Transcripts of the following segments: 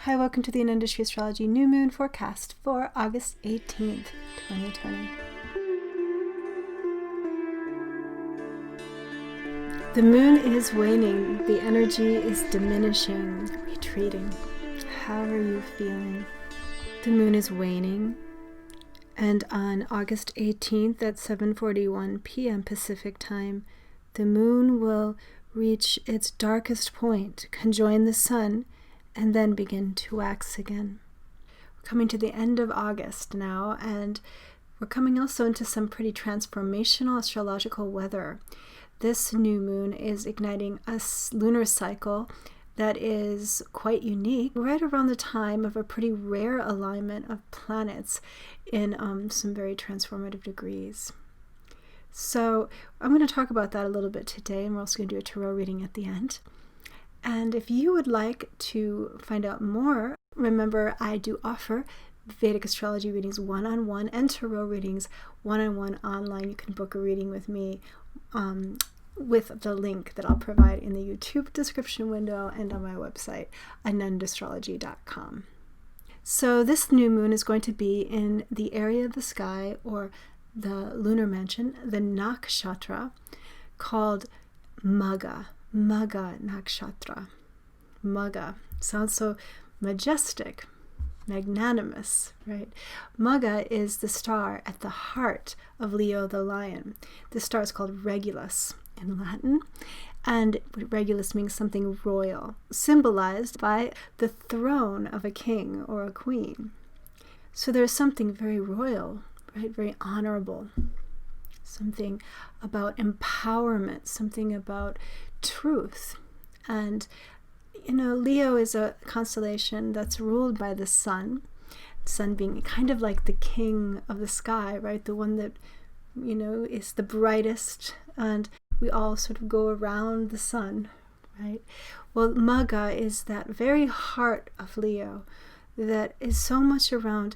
Hi, welcome to the Industry Astrology New Moon Forecast for August 18th, 2020. The moon is waning, the energy is diminishing, retreating. How are you feeling? The moon is waning, and on August 18th at 7:41 p.m. Pacific time, the moon will reach its darkest point, conjoin the sun, and then begin to wax again. We're coming to the end of August now, and we're coming also into some pretty transformational astrological weather. This new moon is igniting a lunar cycle that is quite unique, right around the time of a pretty rare alignment of planets in some very transformative degrees. So I'm going to talk about that a little bit today, and we're also going to do a tarot reading at the end. And if you would like to find out more, remember I do offer Vedic astrology readings one-on-one and tarot readings one-on-one online. You can book a reading with me with the link that I'll provide in the YouTube description window and on my website, anandastrology.com. So this new moon is going to be in the area of the sky, or the lunar mansion, the nakshatra, called Magha. Magha nakshatra. Magha sounds so majestic, magnanimous, right? Magha is the star at the heart of Leo the lion. This star is called Regulus in Latin, and Regulus means something royal, symbolized by the throne of a king or a queen. So there's something very royal, right? Very honorable. Something about empowerment, something about truth. And Leo is a constellation that's ruled by the sun being kind of like the king of the sky, right? The one that is the brightest, and we all sort of go around the sun, right? Well, Magha is that very heart of Leo that is so much around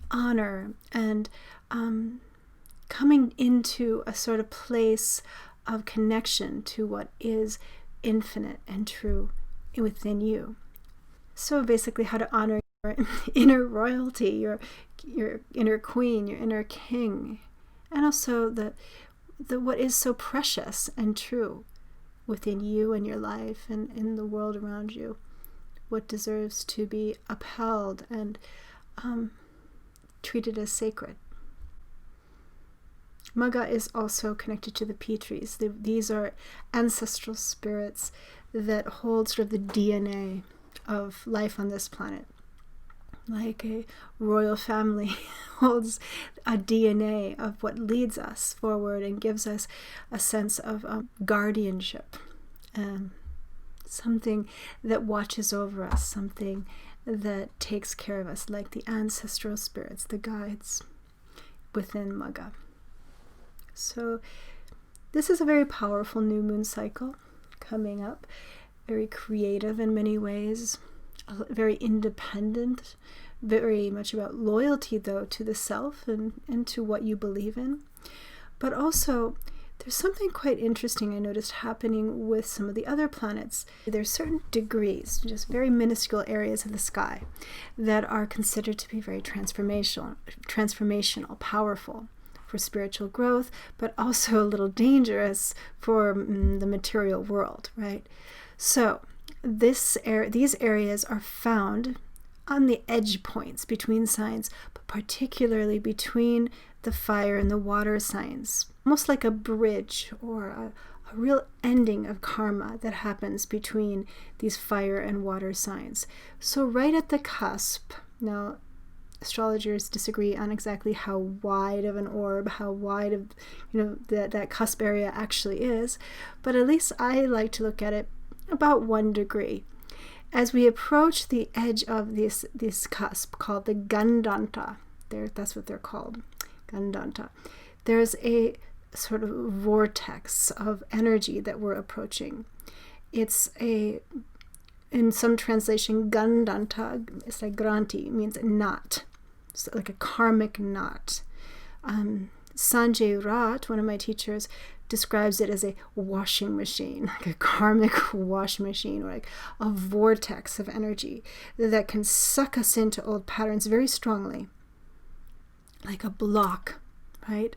honor and coming into a sort of place of connection to what is infinite and true within you. So basically how to honor your inner royalty, your inner queen, your inner king, and also the what is so precious and true within you and your life and in the world around you, what deserves to be upheld and treated as sacred. Magha is also connected to the Petries. These are ancestral spirits that hold sort of the DNA of life on this planet. Like a royal family holds a DNA of what leads us forward and gives us a sense of guardianship, something that watches over us, something that takes care of us, like the ancestral spirits, the guides within Magha. So this is a very powerful new moon cycle coming up, very creative in many ways, very independent, very much about loyalty though to the self and to what you believe in. But also there's something quite interesting I noticed happening with some of the other planets. There's certain degrees, just very minuscule areas of the sky, that are considered to be very transformational, powerful for spiritual growth, but also a little dangerous for the material world, right? So these areas are found on the edge points between signs, but particularly between the fire and the water signs, almost like a bridge or a real ending of karma that happens between these fire and water signs. So right at the cusp, now astrologers disagree on exactly how wide of an orb, how wide of that cusp area actually is, but at least I like to look at it about 1 degree. As we approach the edge of this cusp called the gandanta, that's what they're called, gandanta, there's a sort of vortex of energy that we're approaching. It's in some translation, gandanta, it's like granti, means knot. So like a karmic knot. Sanjay Rat, one of my teachers, describes it as a washing machine, like a karmic washing machine, or like a vortex of energy that can suck us into old patterns very strongly, like a block, right?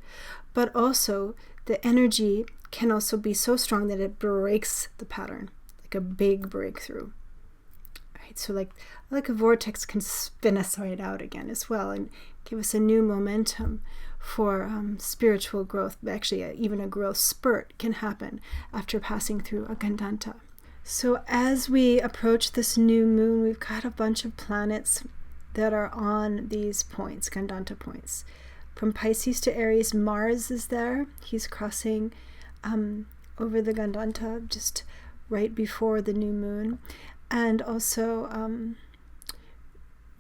But also the energy can also be so strong that it breaks the pattern, like a big breakthrough, right? So like a vortex can spin us right out again as well and give us a new momentum for spiritual growth. Actually, even a growth spurt can happen after passing through a gandanta. So as we approach this new moon, we've got a bunch of planets that are on these points, gandanta points. From Pisces to Aries, Mars is there. He's crossing over the gandanta just right before the new moon. And also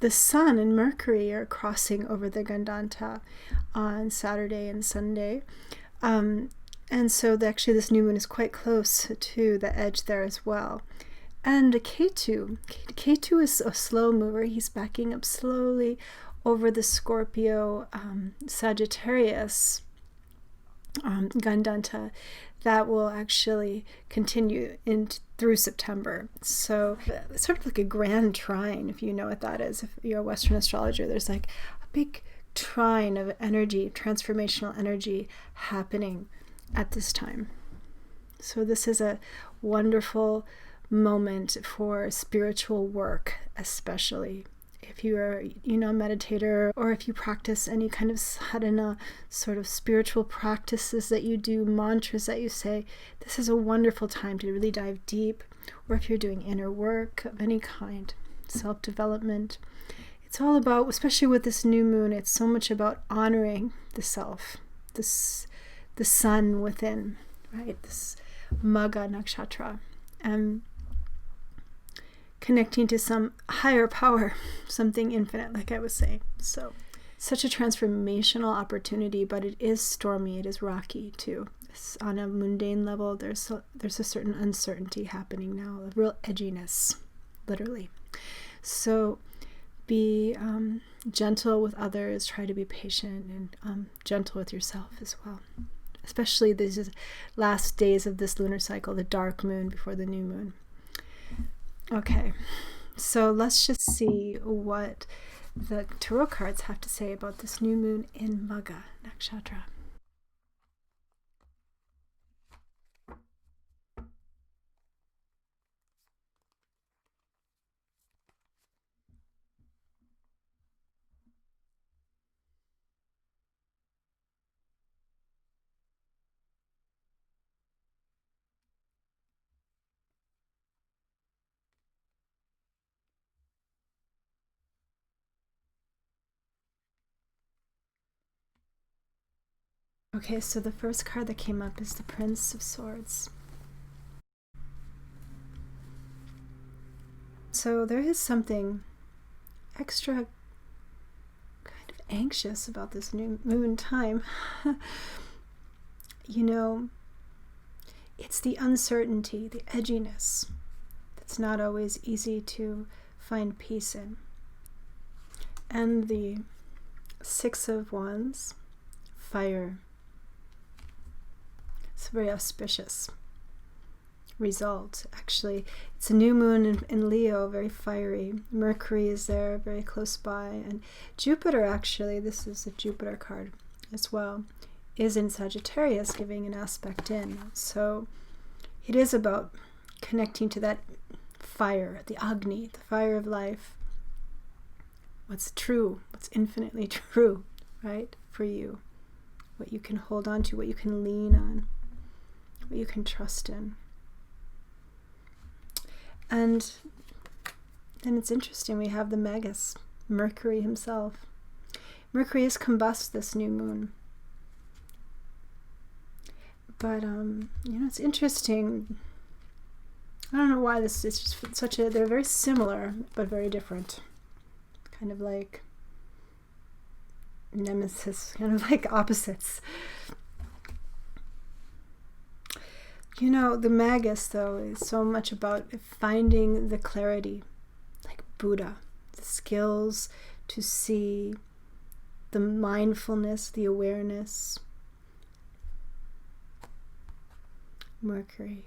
the Sun and Mercury are crossing over the gandanta on Saturday and Sunday. And so actually this new moon is quite close to the edge there as well. And Ketu is a slow mover. He's backing up slowly over the Scorpio Sagittarius gandanta that will actually continue through September. So it's sort of like a grand trine, if you know what that is. If you're a Western astrologer, there's like a big trine of energy, transformational energy happening at this time. So this is a wonderful moment for spiritual work, especially if you are, a meditator, or if you practice any kind of sadhana, sort of spiritual practices that you do, mantras that you say. This is a wonderful time to really dive deep. Or if you're doing inner work of any kind, self-development. It's all about, especially with this new moon, it's so much about honoring the self, the sun within, right? This Magha nakshatra. And connecting to some higher power, something infinite, like I was saying. So, such a transformational opportunity, but it is stormy, it is rocky too. On a mundane level, there's a certain uncertainty happening now, a real edginess, literally. So, be gentle with others, try to be patient, and gentle with yourself as well. Especially these last days of this lunar cycle, the dark moon before the new moon. Okay, so let's just see what the tarot cards have to say about this new moon in Magha nakshatra. Okay, so the first card that came up is the Prince of Swords. So there is something extra kind of anxious about this new moon time. It's the uncertainty, the edginess that's not always easy to find peace in. And the Six of Wands, fire. It's a very auspicious result. Actually, it's a new moon in Leo, very fiery. Mercury is there, very close by. And Jupiter, actually, this is a Jupiter card as well, is in Sagittarius, giving an aspect in. So it is about connecting to that fire, the Agni, the fire of life. What's true, what's infinitely true, right, for you. What you can hold on to, what you can lean on, what you can trust in. And then it's interesting, we have the Magus, Mercury himself. Mercury has combust this new moon. But, it's interesting. I don't know why this is just they're very similar, but very different. Kind of like nemesis, kind of like opposites. The Magus, though, is so much about finding the clarity, like Buddha, the skills to see, the mindfulness, the awareness. Mercury.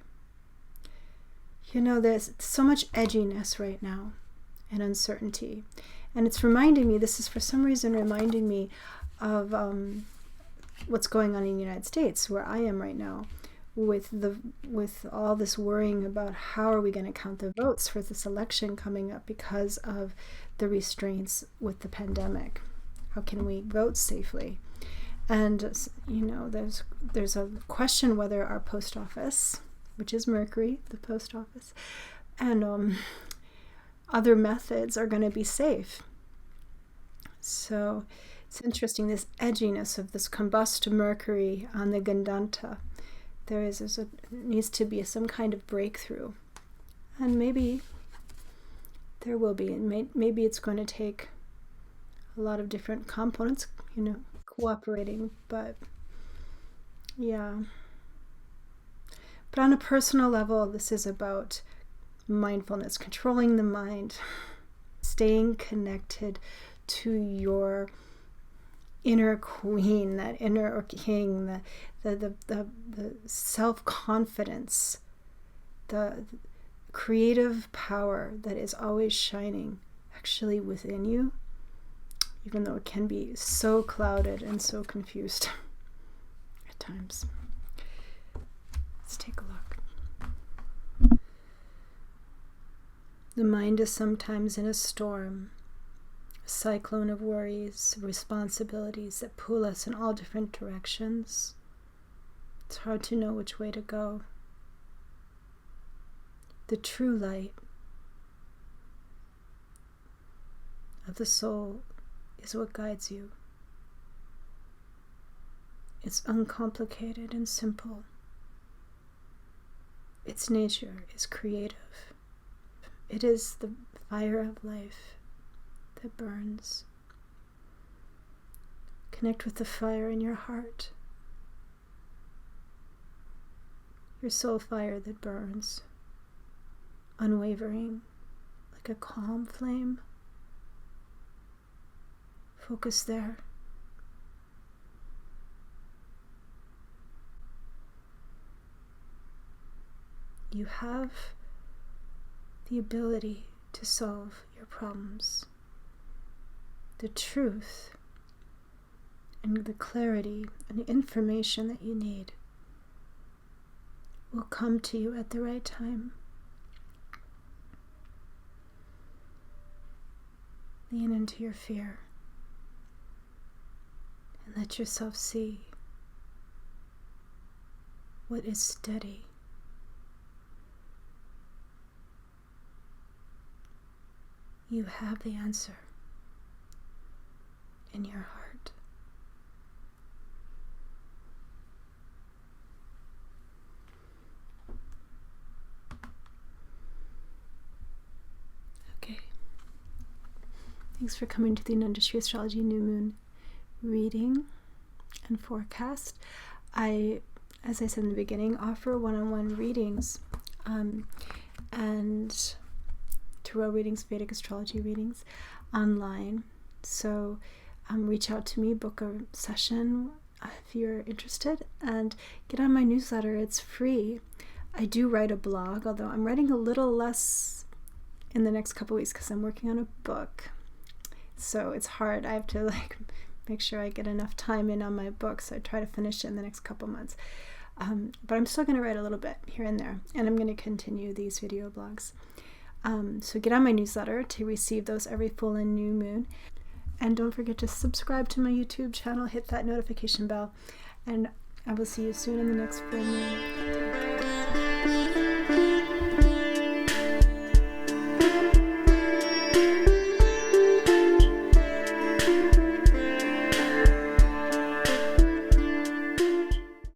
You know, there's so much edginess right now and uncertainty. And it's reminding me, this is for some reason reminding me of what's going on in the United States, where I am right now, with all this worrying about how are we going to count the votes for this election coming up because of the restraints with the pandemic. How can we vote safely? And you know, there's a question whether our post office, which is Mercury, the post office, and other methods are going to be safe. So it's interesting, this edginess of this combust Mercury on the gandanta. There needs to be some kind of breakthrough, and maybe there will be, and maybe it's going to take a lot of different components, you know, cooperating, but yeah. But on a personal level, this is about mindfulness, controlling the mind, staying connected to your inner queen, that inner king, the self-confidence, the creative power that is always shining actually within you, even though it can be so clouded and so confused at times. Let's take a look. The mind is sometimes in a storm, a cyclone of worries, responsibilities that pull us in all different directions. It's hard to know which way to go. The true light of the soul is what guides you. It's uncomplicated and simple. Its nature is creative. It is the fire of life that burns. Connect with the fire in your heart, your soul fire that burns, unwavering, like a calm flame. Focus there. You have the ability to solve your problems. The truth and the clarity and the information that you need will come to you at the right time. Lean into your fear and let yourself see what is steady. You have the answer in your heart. Okay. Thanks for coming to the Untitled Astrology New Moon reading and forecast. As I said in the beginning, offer one-on-one readings and tarot readings, Vedic astrology readings online. So reach out to me, book a session if you're interested, and get on my newsletter. It's free. I do write a blog, although I'm writing a little less in the next couple weeks because I'm working on a book. So it's hard. I have to make sure I get enough time in on my book, so I try to finish it in the next couple months. But I'm still going to write a little bit here and there, and I'm going to continue these video blogs. So get on my newsletter to receive those every full and new moon. And don't forget to subscribe to my YouTube channel, hit that notification bell, and I will see you soon in the next full moon.